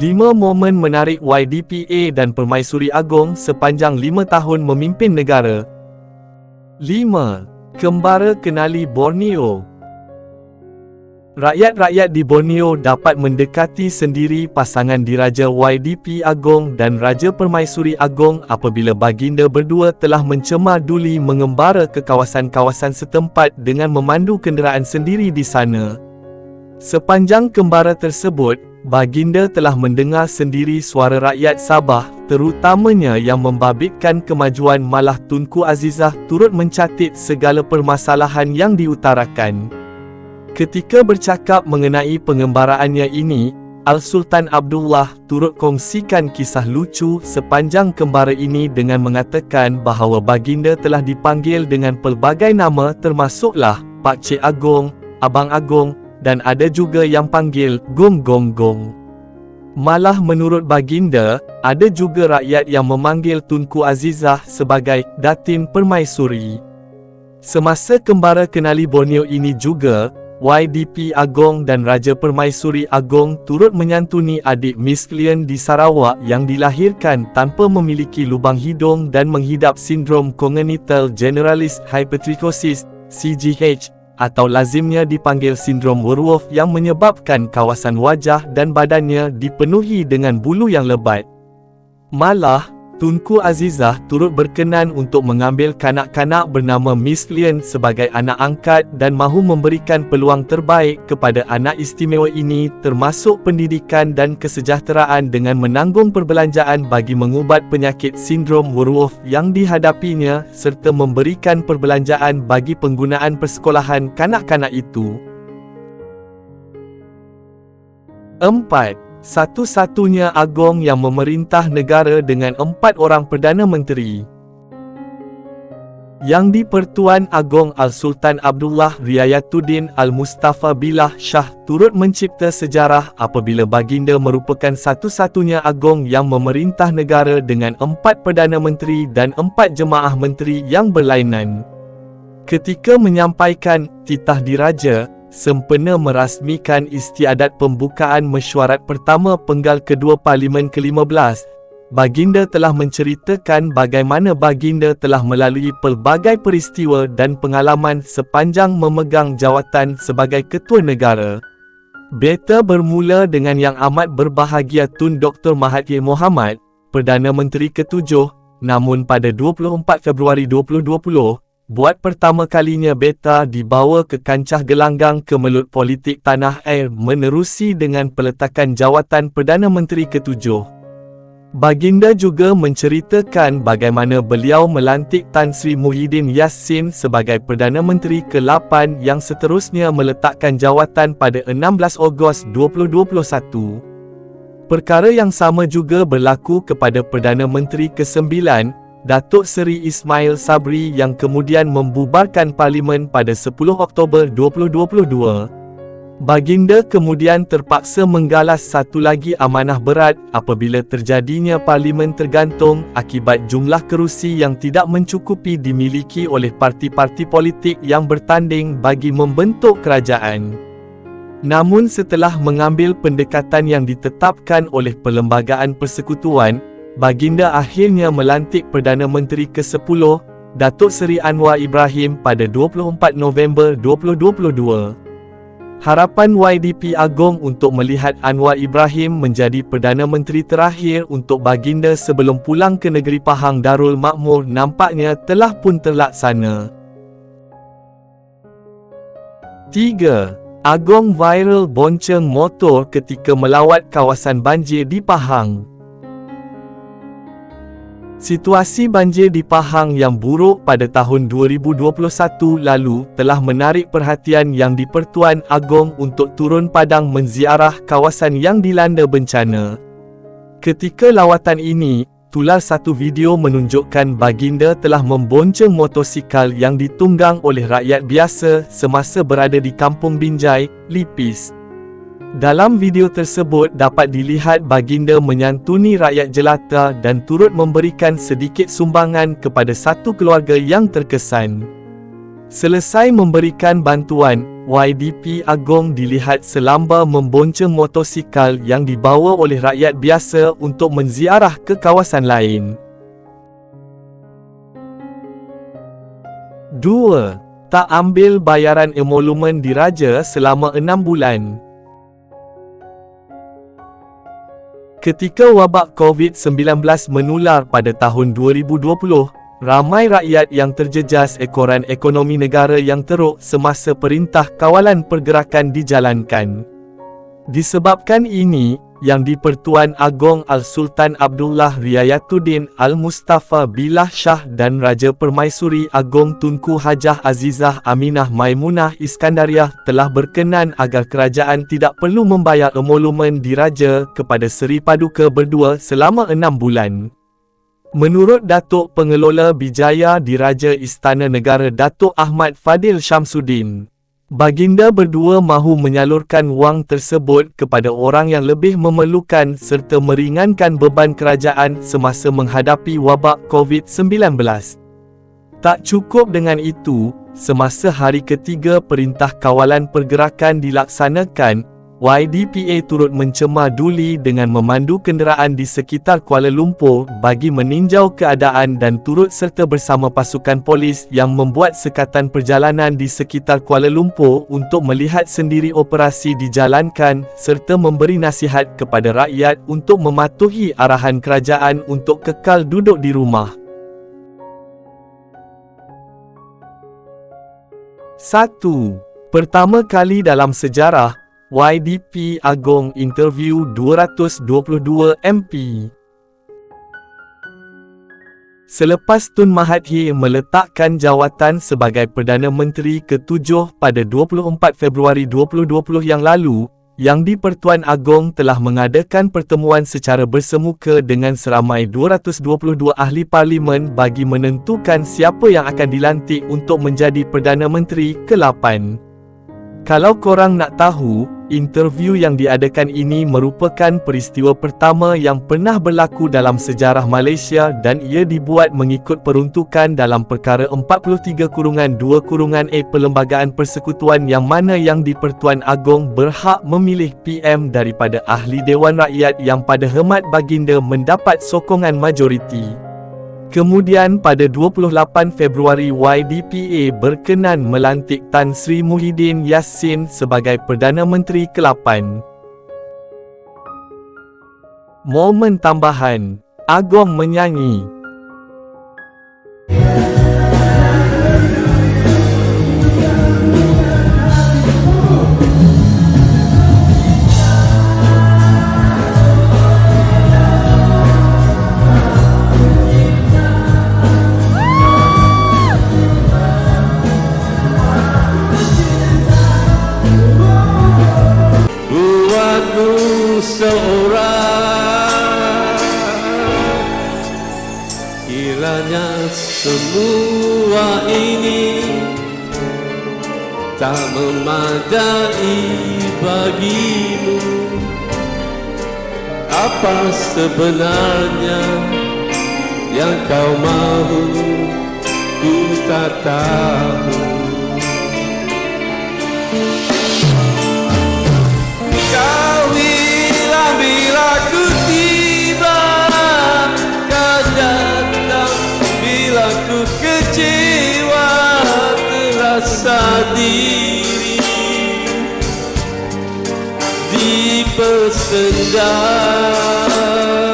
5 momen menarik YDPA dan Permaisuri Agong sepanjang 5 tahun memimpin negara. 5. Kembara kenali Borneo. Rakyat-rakyat di Borneo dapat mendekati sendiri pasangan Diraja YDP Agong dan Raja Permaisuri Agong apabila baginda berdua telah mencemar duli mengembara ke kawasan-kawasan setempat dengan memandu kenderaan sendiri di sana. Sepanjang kembara tersebut, baginda telah mendengar sendiri suara rakyat Sabah, terutamanya yang membabitkan kemajuan, malah Tunku Azizah turut mencatat segala permasalahan yang diutarakan. Ketika bercakap mengenai pengembaraannya ini, Al-Sultan Abdullah turut kongsikan kisah lucu sepanjang kembara ini dengan mengatakan bahawa baginda telah dipanggil dengan pelbagai nama termasuklah Pak Cik Agong, Abang Agong, dan ada juga yang panggil Gong Gong Gong. Malah menurut baginda, ada juga rakyat yang memanggil Tunku Azizah sebagai Datin Permaisuri. Semasa kembara kenali Borneo ini juga, YDP Agong dan Raja Permaisuri Agong turut menyantuni adik Miss Lian di Sarawak yang dilahirkan tanpa memiliki lubang hidung dan menghidap sindrom congenital generalis hypertrichosis (CGH), atau lazimnya dipanggil sindrom Werewolf, yang menyebabkan kawasan wajah dan badannya dipenuhi dengan bulu yang lebat. Malah, Tunku Azizah turut berkenan untuk mengambil kanak-kanak bernama Miss Lian sebagai anak angkat dan mahu memberikan peluang terbaik kepada anak istimewa ini, termasuk pendidikan dan kesejahteraan dengan menanggung perbelanjaan bagi mengubat penyakit sindrom Werewolf yang dihadapinya serta memberikan perbelanjaan bagi penggunaan persekolahan kanak-kanak itu. 4. Satu-satunya Agong yang memerintah negara dengan 4 orang Perdana Menteri. Yang di-Pertuan Agong Al-Sultan Abdullah Riayatuddin Al-Mustafa Billah Shah turut mencipta sejarah apabila baginda merupakan satu-satunya Agong yang memerintah negara dengan 4 Perdana Menteri dan 4 Jemaah Menteri yang berlainan. Ketika menyampaikan titah diraja, sempena merasmikan istiadat pembukaan mesyuarat pertama penggal kedua Parlimen ke-15, baginda telah menceritakan bagaimana baginda telah melalui pelbagai peristiwa dan pengalaman sepanjang memegang jawatan sebagai ketua negara. Beta bermula dengan yang amat berbahagia Tun Dr. Mahathir Mohamad, Perdana Menteri ke-7, namun pada 24 Februari 2020, buat pertama kalinya beta dibawa ke kancah gelanggang kemelut politik tanah air menerusi dengan peletakan jawatan Perdana Menteri ke-7. Baginda juga menceritakan bagaimana beliau melantik Tan Sri Muhyiddin Yassin sebagai Perdana Menteri ke-8 yang seterusnya meletakkan jawatan pada 16 Ogos 2021. Perkara yang sama juga berlaku kepada Perdana Menteri ke-9, Datuk Seri Ismail Sabri, yang kemudian membubarkan Parlimen pada 10 Oktober 2022. Baginda kemudian terpaksa menggalas satu lagi amanah berat apabila terjadinya Parlimen tergantung akibat jumlah kerusi yang tidak mencukupi dimiliki oleh parti-parti politik yang bertanding bagi membentuk kerajaan. Namun setelah mengambil pendekatan yang ditetapkan oleh Perlembagaan Persekutuan, baginda akhirnya melantik Perdana Menteri ke-10, Datuk Seri Anwar Ibrahim pada 24 November 2022. Harapan YDP Agong untuk melihat Anwar Ibrahim menjadi Perdana Menteri terakhir untuk baginda sebelum pulang ke negeri Pahang Darul Makmur nampaknya telah pun terlaksana. 3. Agong viral bonceng motor ketika melawat kawasan banjir di Pahang. Situasi banjir di Pahang yang buruk pada tahun 2021 lalu telah menarik perhatian Yang di-Pertuan Agong untuk turun padang menziarah kawasan yang dilanda bencana. Ketika lawatan ini, tular satu video menunjukkan baginda telah membonceng motosikal yang ditunggang oleh rakyat biasa semasa berada di Kampung Binjai, Lipis. Dalam video tersebut dapat dilihat baginda menyantuni rakyat jelata dan turut memberikan sedikit sumbangan kepada satu keluarga yang terkesan. Selesai memberikan bantuan, YDP Agong dilihat selamba membonceng motosikal yang dibawa oleh rakyat biasa untuk menziarah ke kawasan lain. 2. Tak ambil bayaran emolumen diraja selama 6 bulan. Ketika wabak COVID-19 menular pada tahun 2020, ramai rakyat yang terjejas ekoran ekonomi negara yang teruk semasa Perintah Kawalan Pergerakan dijalankan. Disebabkan ini, Yang di-Pertuan Agong Al-Sultan Abdullah Riayatuddin Al-Mustafa Billah Shah dan Raja Permaisuri Agong Tunku Hajah Azizah Aminah Maimunah Iskandariah telah berkenan agar kerajaan tidak perlu membayar emolumen diraja kepada Seri Paduka berdua selama 6 bulan. Menurut Datuk Pengelola Bijaya Diraja Istana Negara Datuk Ahmad Fadil Syamsuddin, baginda berdua mahu menyalurkan wang tersebut kepada orang yang lebih memerlukan serta meringankan beban kerajaan semasa menghadapi wabak COVID-19. Tak cukup dengan itu, semasa hari ketiga Perintah Kawalan Pergerakan dilaksanakan, YDPA turut mencemar duli dengan memandu kenderaan di sekitar Kuala Lumpur bagi meninjau keadaan dan turut serta bersama pasukan polis yang membuat sekatan perjalanan di sekitar Kuala Lumpur untuk melihat sendiri operasi dijalankan serta memberi nasihat kepada rakyat untuk mematuhi arahan kerajaan untuk kekal duduk di rumah. 1. Pertama kali dalam sejarah, YDP Agong interview 222 MP. Selepas Tun Mahathir meletakkan jawatan sebagai Perdana Menteri ke-7 pada 24 Februari 2020 yang lalu, Yang di-Pertuan Agong telah mengadakan pertemuan secara bersemuka dengan seramai 222 ahli parlimen bagi menentukan siapa yang akan dilantik untuk menjadi Perdana Menteri ke-8. Kalau korang nak tahu, interview yang diadakan ini merupakan peristiwa pertama yang pernah berlaku dalam sejarah Malaysia dan ia dibuat mengikut peruntukan dalam Perkara 43-2-A Perlembagaan Persekutuan yang mana Yang di-Pertuan Agong berhak memilih PM daripada Ahli Dewan Rakyat yang pada hemat baginda mendapat sokongan majoriti. Kemudian pada 28 Februari YDPA berkenan melantik Tan Sri Muhyiddin Yassin sebagai Perdana Menteri ke-8. Momen tambahan, Agong menyanyi. Seorang kiranya semua ini tak memadai bagimu. Apa sebenarnya yang kau mahu, ku tak tahu. Bila ku tiba, kau datang. Bila ku kecewa, terasa diri dipesendam.